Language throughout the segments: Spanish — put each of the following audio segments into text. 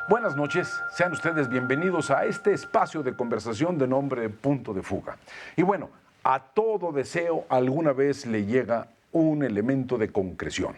Buenas noches, sean ustedes bienvenidos a este espacio de conversación de nombre Punto de Fuga. Y bueno, a todo deseo alguna vez le llega un elemento de concreción.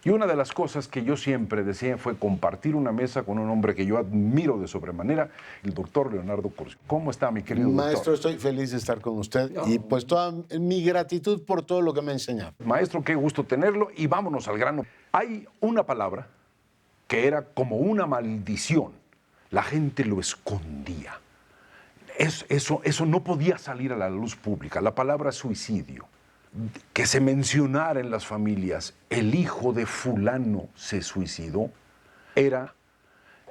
Y una de las cosas que yo siempre deseé fue compartir una mesa con un hombre que yo admiro de sobremanera, el doctor Leonardo Curcio. ¿Cómo está, mi querido doctor? Maestro, estoy feliz de estar con usted y pues toda mi gratitud por todo lo que me ha enseñado. Maestro, qué gusto tenerlo y vámonos al grano. Hay una palabra que era como una maldición. La gente lo escondía. Eso no podía salir a la luz pública. La palabra suicidio. Que se mencionara en las familias, el hijo de fulano se suicidó, era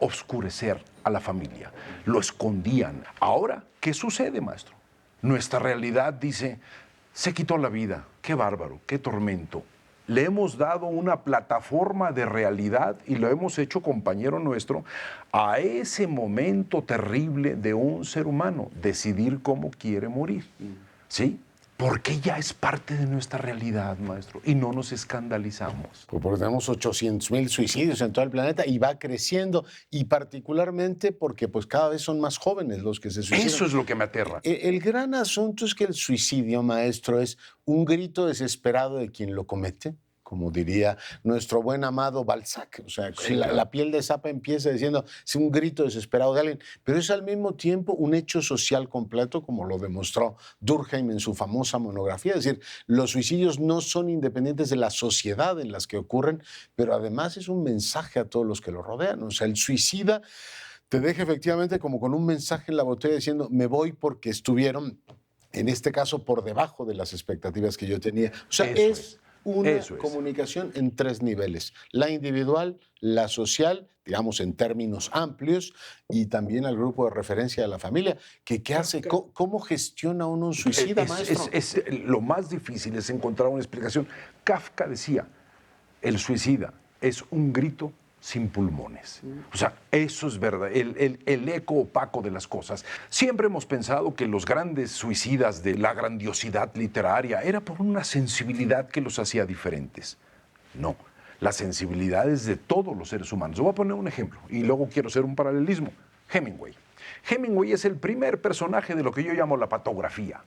oscurecer a la familia. Lo escondían. Ahora, ¿qué sucede, maestro? Nuestra realidad dice, se quitó la vida. Qué bárbaro, qué tormento. Le hemos dado una plataforma de realidad y lo hemos hecho, compañero nuestro, a ese momento terrible de un ser humano, decidir cómo quiere morir. ¿Sí? Porque ya es parte de nuestra realidad, maestro, y no nos escandalizamos. Pues porque tenemos 800,000 suicidios en todo el planeta y va creciendo, y particularmente porque pues cada vez son más jóvenes los que se suicidan. Eso es lo que me aterra. El gran asunto es que el suicidio, maestro, es un grito desesperado de quien lo comete, como diría nuestro buen amado Balzac. O sea, Sí, la, claro. la piel de Zapa empieza diciendo, es un grito desesperado de alguien, pero es al mismo tiempo un hecho social completo, como lo demostró Durkheim en su famosa monografía. Es decir, los suicidios no son independientes de la sociedad en las que ocurren, pero además es un mensaje a todos los que lo rodean. O sea, el suicida te deja efectivamente como con un mensaje en la botella diciendo, me voy porque estuvieron, en este caso, por debajo de las expectativas que yo tenía. O sea, Eso es una eso es. comunicación en tres niveles: la individual, la social, digamos en términos amplios, y también al grupo de referencia de la familia. ¿Qué hace? ¿Cómo gestiona uno un suicida, maestro? Lo más difícil es encontrar una explicación. Kafka decía, el suicida es un grito sin pulmones. O sea, eso es verdad, el eco opaco de las cosas. Siempre hemos pensado que los grandes suicidas de la grandiosidad literaria era por una sensibilidad que los hacía diferentes. No, la sensibilidad es de todos los seres humanos. Voy a poner un ejemplo y luego quiero hacer un paralelismo. Hemingway. Hemingway es el primer personaje de lo que yo llamo la patografía.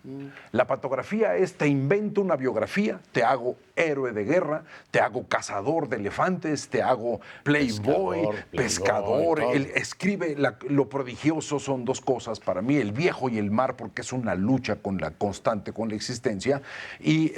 La patografía es, te invento una biografía, te hago héroe de guerra, te hago cazador de elefantes, te hago playboy, pescador. todo. Él escribe lo prodigioso, son dos cosas para mí, el viejo y el mar, porque es una lucha con la constante, con la existencia. Y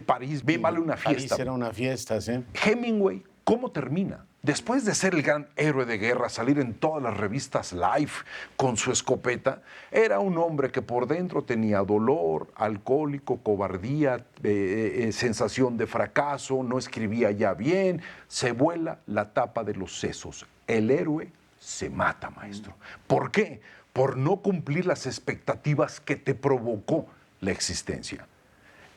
París, bien vale una fiesta. París era una fiesta, ¿sí? Hemingway, ¿cómo termina? Después de ser el gran héroe de guerra, salir en todas las revistas Life con su escopeta, era un hombre que por dentro tenía dolor, alcohólico, cobardía, sensación de fracaso, no escribía ya bien, se vuela la tapa de los sesos. El héroe se mata, maestro. ¿Por qué? Por no cumplir las expectativas que te provocó la existencia.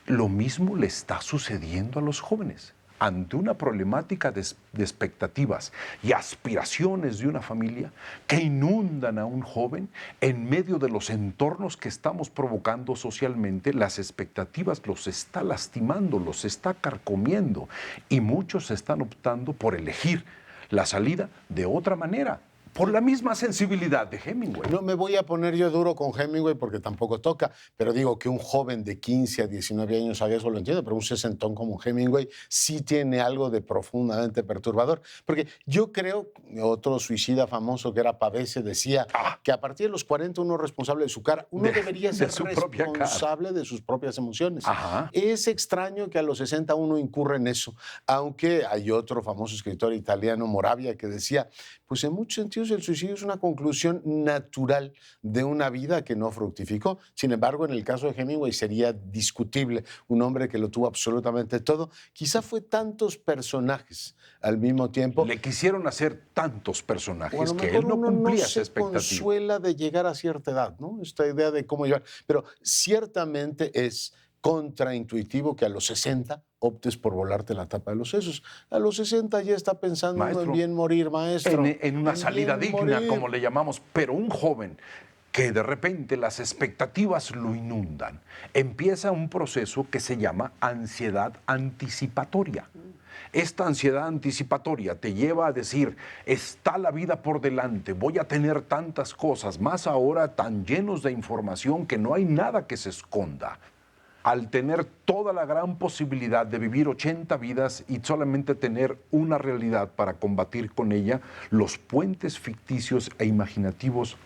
Lo mismo le está sucediendo a los jóvenes. Ante una problemática de expectativas y aspiraciones de una familia que inundan a un joven en medio de los entornos que estamos provocando socialmente, las expectativas los está lastimando, los está carcomiendo, y muchos están optando por elegir la salida de otra manera, por la misma sensibilidad de Hemingway. No me voy a poner yo duro con Hemingway porque tampoco toca, pero digo que un joven de 15 a 19 años haga eso, lo entiendo, pero un sesentón como Hemingway sí tiene algo de profundamente perturbador. Porque yo creo, otro suicida famoso que era Pavese decía que a partir de los 40 uno es responsable de su cara. Uno debería ser su propia cara. responsable de sus propias emociones. Ajá. Es extraño que a los 60 uno incurra en eso, aunque hay otro famoso escritor italiano, Moravia, que decía, pues en muchos sentidos el suicidio es una conclusión natural de una vida que no fructificó. Sin embargo, en el caso de Hemingway sería discutible. Un hombre que lo tuvo absolutamente todo. Quizá fue tantos personajes al mismo tiempo. Le quisieron hacer tantos personajes O a lo que mejor él no uno cumplía no esa se expectativa. consuela de llegar a cierta edad, ¿no? Esta idea de cómo llevar. Pero ciertamente es contraintuitivo que a los 60 optes por volarte la tapa de los sesos. A los 60 ya está pensando Maestro, en bien morir, maestro. en una salida bien digna, morir. como le llamamos, pero un joven que de repente las expectativas lo inundan. Empieza un proceso que se llama ansiedad anticipatoria. Esta ansiedad anticipatoria te lleva a decir, está la vida por delante, voy a tener tantas cosas, más ahora tan llenos de información que no hay nada que se esconda. Al tener toda la gran posibilidad de vivir 80 vidas y solamente tener una realidad para combatir con ella, los puentes ficticios e imaginativos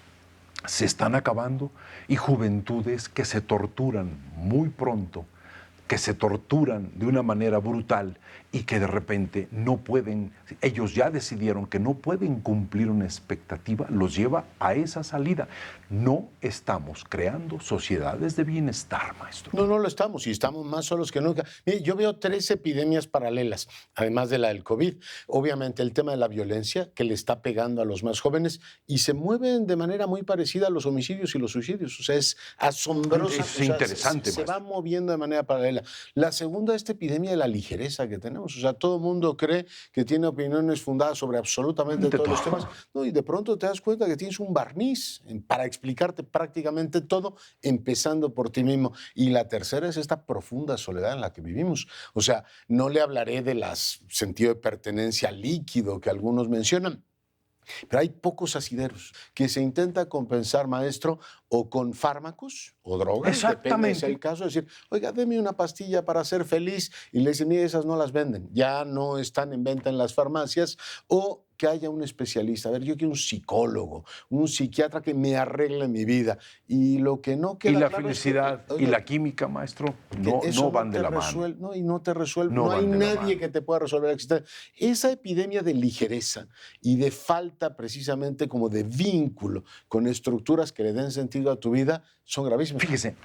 se están acabando y juventudes que se torturan muy pronto, que se torturan de una manera brutal y que de repente no pueden, ellos ya decidieron que no pueden cumplir una expectativa, los lleva a esa salida. No estamos creando sociedades de bienestar, maestro. No, no lo estamos, y estamos más solos que nunca. Mire, yo veo 3 epidemias paralelas, además de la del COVID. Obviamente el tema de la violencia, que le está pegando a los más jóvenes, y se mueven de manera muy parecida a los homicidios y los suicidios. O sea, es asombroso. Es interesante, se va moviendo de manera paralela. La segunda, esta epidemia de la ligereza que tenemos. O sea, todo el mundo cree que tiene opiniones fundadas sobre absolutamente todos los temas. No, y de pronto te das cuenta que tienes un barniz para explicarte prácticamente todo, empezando por ti mismo. Y la tercera es esta profunda soledad en la que vivimos. O sea, no le hablaré del sentido de pertenencia líquido que algunos mencionan, pero hay pocos asideros que se intenta compensar, maestro, o con fármacos o drogas, depende si es el caso, decir, oiga, deme una pastilla para ser feliz, y le dicen, mire, esas no las venden, ya no están en venta en las farmacias, o que haya un especialista. A ver, yo quiero un psicólogo, un psiquiatra que me arregle mi vida. Y lo que no queda y la claro felicidad es que, oiga, y la química, maestro, no van de la mano. No, y no te resuelve. No hay nadie que te pueda resolver la existencia. Esa epidemia de ligereza y de falta precisamente como de vínculo con estructuras que le den sentido a tu vida son gravísimas. Fíjese,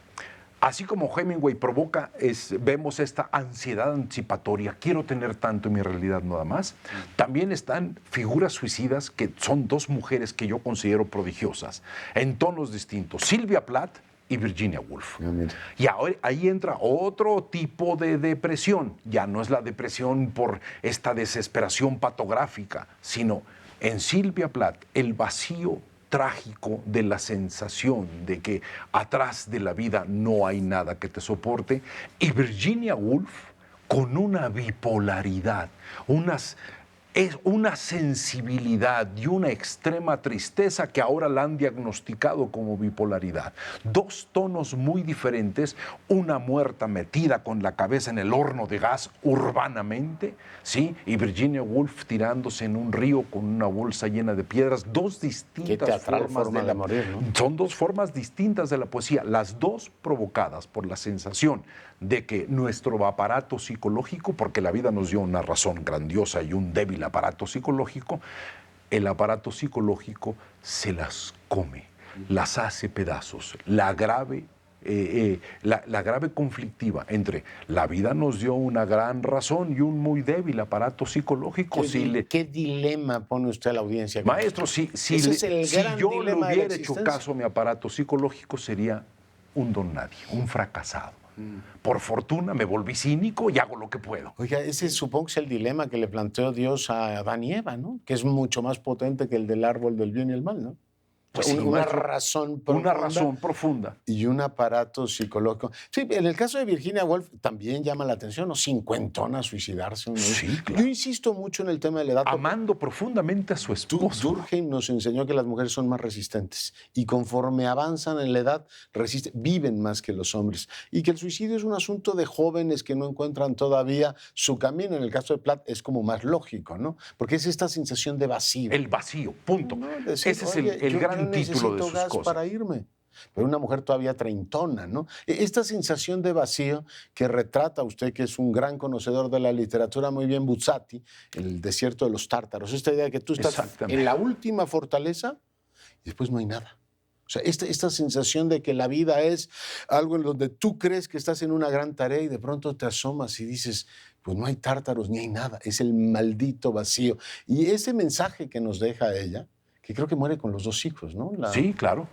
así como Hemingway provoca, vemos esta ansiedad anticipatoria, quiero tener tanto en mi realidad nada más, también están figuras suicidas que son 2 mujeres que yo considero prodigiosas, en tonos distintos, Sylvia Plath y Virginia Woolf. Y ahora, ahí entra otro tipo de depresión, ya no es la depresión por esta desesperación patográfica, sino en Sylvia Plath el vacío trágico de la sensación de que atrás de la vida no hay nada que te soporte, y Virginia Woolf con una bipolaridad, una sensibilidad y una extrema tristeza que ahora la han diagnosticado como bipolaridad. 2 tonos muy diferentes, una muerta metida con la cabeza en el horno de gas urbanamente, ¿sí? Y Virginia Woolf tirándose en un río con una bolsa llena de piedras. 2 distintas formas de morir, ¿no? Son 2 formas distintas de la poesía, las 2 provocadas por la sensación de que nuestro aparato psicológico, porque la vida nos dio una razón grandiosa y un débil aparato psicológico, el aparato psicológico se las come, las hace pedazos. La grave conflictiva entre la vida nos dio una gran razón y un muy débil aparato psicológico. ¿Qué dilema pone usted a la audiencia? Maestro, si yo le hubiera hecho caso a mi aparato psicológico, sería un don nadie, un fracasado. Por fortuna me volví cínico y hago lo que puedo. Oiga, ese supongo que es el dilema que le planteó Dios a Adán y Eva, ¿no? Que es mucho más potente que el del árbol del bien y el mal, ¿no? Pues una razón profunda. Y un aparato psicológico. Sí, en el caso de Virginia Woolf también llama la atención, ¿no? 50 suicidarse. ¿No? Sí, claro. Yo insisto mucho en el tema de la edad. Amando profundamente a su esposo. Durkheim nos enseñó que las mujeres son más resistentes y conforme avanzan en la edad, viven más que los hombres. Y que el suicidio es un asunto de jóvenes que no encuentran todavía su camino. En el caso de Plath es como más lógico, ¿no? Porque es esta sensación de vacío. El vacío, punto. No, decir, ese es el gran título de sus gas cosas. Para irme. Pero una mujer todavía treintona, ¿no? Esta sensación de vacío que retrata usted, que es un gran conocedor de la literatura, muy bien, Buzzati, El desierto de los tártaros. Esta idea de que tú estás en la última fortaleza y después no hay nada. O sea, esta sensación de que la vida es algo en donde tú crees que estás en una gran tarea y de pronto te asomas y dices, pues no hay tártaros ni hay nada, es el maldito vacío. Y ese mensaje que nos deja ella, que creo que muere con los 2 hijos, ¿no? Sí, claro.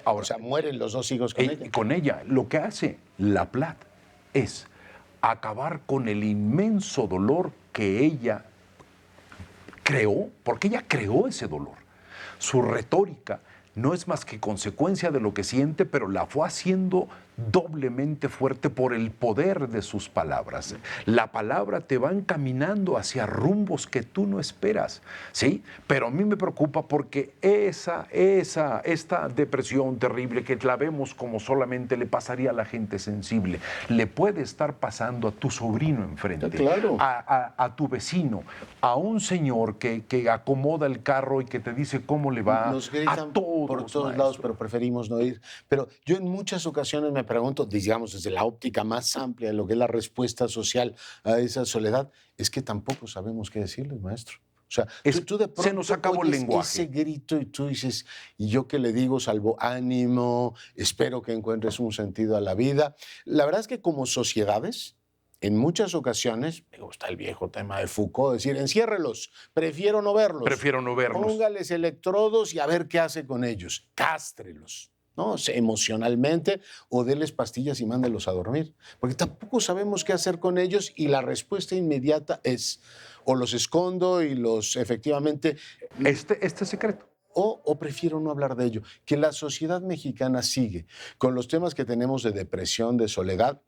Ahora, o sea, mueren los 2 hijos con ella. Con ella. Lo que hace la Plath es acabar con el inmenso dolor que ella creó, porque ella creó ese dolor. Su retórica no es más que consecuencia de lo que siente, pero la fue haciendo doblemente fuerte por el poder de sus palabras. La palabra te va encaminando hacia rumbos que tú no esperas, ¿sí? Pero a mí me preocupa porque esta depresión terrible que la vemos como solamente le pasaría a la gente sensible, le puede estar pasando a tu sobrino enfrente, claro, a tu vecino, a un señor que acomoda el carro y que te dice cómo le va. Nos gritan a todos, por todos maestro. lados, pero preferimos no ir. Pero yo en muchas ocasiones me pregunto, digamos, desde la óptica más amplia de lo que es la respuesta social a esa soledad, es que tampoco sabemos qué decirles, maestro. O sea, tú de pronto se nos acabó el oyes lenguaje. ese grito y tú dices, ¿y yo qué le digo? Salvo ánimo, espero que encuentres un sentido a la vida. La verdad es que como sociedades, en muchas ocasiones, me gusta el viejo tema de Foucault, decir, enciérrelos, prefiero no verlos. Prefiero no verlos. Póngales electrodos y a ver qué hace con ellos. Cástrelos, ¿no? Emocionalmente, o déles pastillas y mándelos a dormir. Porque tampoco sabemos qué hacer con ellos y la respuesta inmediata es, o los escondo y los efectivamente... Este secreto. O prefiero no hablar de ello. Que la sociedad mexicana sigue con los temas que tenemos de depresión, de soledad,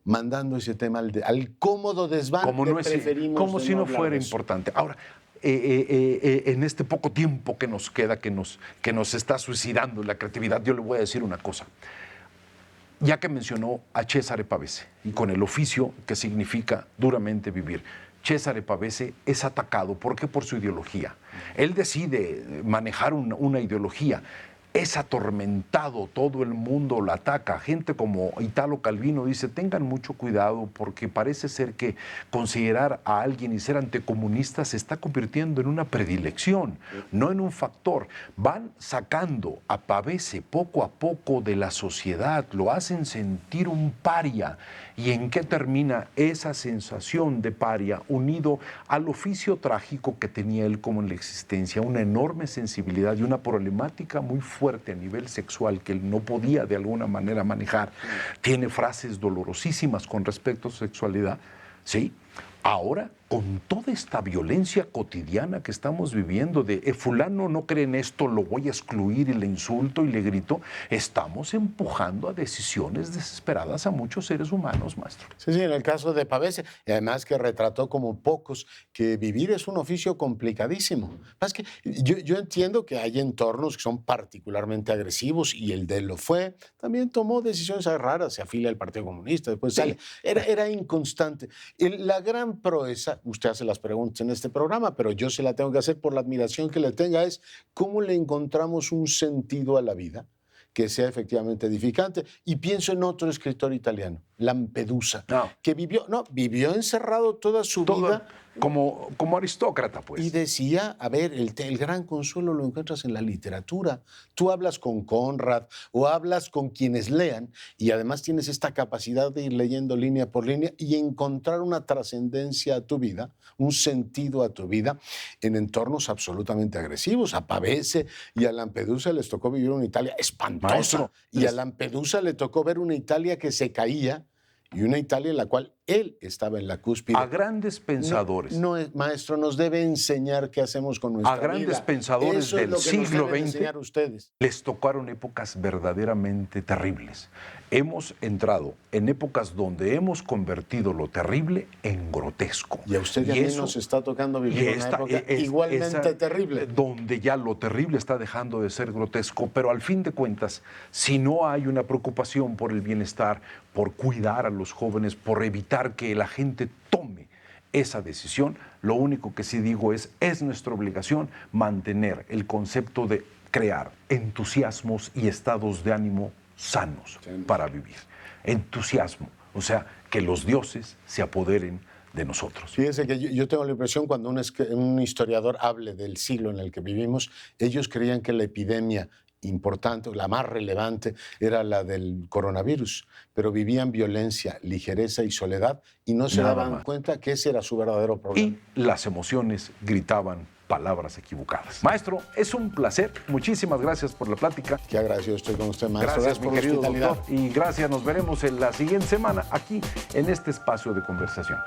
mandando ese tema al cómodo desván Como, que no es, preferimos como si no hablar fuera de eso. importante. Ahora, en este poco tiempo que nos queda, que nos está suicidando la creatividad, yo le voy a decir una cosa. Ya que mencionó a Cesare Pavese, y con el oficio que significa duramente vivir, Cesare Pavese es atacado. ¿Por qué? Por su ideología. Él decide manejar una ideología. Es atormentado, todo el mundo lo ataca. Gente como Italo Calvino dice, tengan mucho cuidado porque parece ser que considerar a alguien y ser anticomunista se está convirtiendo en una predilección, no en un factor. Van sacando a Pavese poco a poco de la sociedad, lo hacen sentir un paria. ¿Y en qué termina esa sensación de paria unido al oficio trágico que tenía él como en la existencia? Una enorme sensibilidad y una problemática muy fuerte a nivel sexual que él no podía de alguna manera manejar. Tiene frases dolorosísimas con respecto a su sexualidad, ¿sí? Ahora, con toda esta violencia cotidiana que estamos viviendo de fulano no cree en esto, lo voy a excluir y le insulto y le grito, estamos empujando a decisiones desesperadas a muchos seres humanos, maestro. Sí, en el caso de Pavese, y además que retrató como pocos que vivir es un oficio complicadísimo. Es que yo entiendo que hay entornos que son particularmente agresivos y el de él lo fue. También tomó decisiones raras, se afilia al Partido Comunista, después sale. Era inconstante. La gran proeza, usted hace las preguntas en este programa, pero yo se la tengo que hacer por la admiración que le tenga, es cómo le encontramos un sentido a la vida que sea efectivamente edificante. Y pienso en otro escritor italiano, Lampedusa, que vivió encerrado toda su vida. Como aristócrata, pues. Y decía, a ver, el gran consuelo lo encuentras en la literatura. Tú hablas con Conrad o hablas con quienes lean y además tienes esta capacidad de ir leyendo línea por línea y encontrar una trascendencia a tu vida, un sentido a tu vida en entornos absolutamente agresivos. A Pavese y a Lampedusa les tocó vivir una Italia espantosa. Maestro, y a Lampedusa le tocó ver una Italia que se caía y una Italia en la cual él estaba en la cúspide. A grandes pensadores. Maestro, nos debe enseñar qué hacemos con nuestra vida. A grandes pensadores Eso del es lo que siglo nos deben XX enseñar ustedes. les tocaron épocas verdaderamente terribles. Hemos entrado en épocas donde hemos convertido lo terrible en grotesco. Y a usted y a mí nos está tocando vivir una época igualmente terrible. Donde ya lo terrible está dejando de ser grotesco, pero al fin de cuentas, si no hay una preocupación por el bienestar, por cuidar a los jóvenes, por evitar que la gente tome esa decisión, lo único que sí digo es nuestra obligación mantener el concepto de crear entusiasmos y estados de ánimo sanos para vivir. Entusiasmo, o sea, que los dioses se apoderen de nosotros. Fíjese que yo tengo la impresión cuando un historiador hable del siglo en el que vivimos, ellos creían que la epidemia importante, la más relevante, era la del coronavirus, pero vivían violencia, ligereza y soledad y no se daban cuenta que ese era su verdadero problema. Y las emociones gritaban palabras equivocadas. Maestro, es un placer. Muchísimas gracias por la plática. Qué agradecido estoy con usted, maestro. Gracias por mi querido la hospitalidad. doctor. Y gracias, nos veremos en la siguiente semana aquí en este espacio de conversación.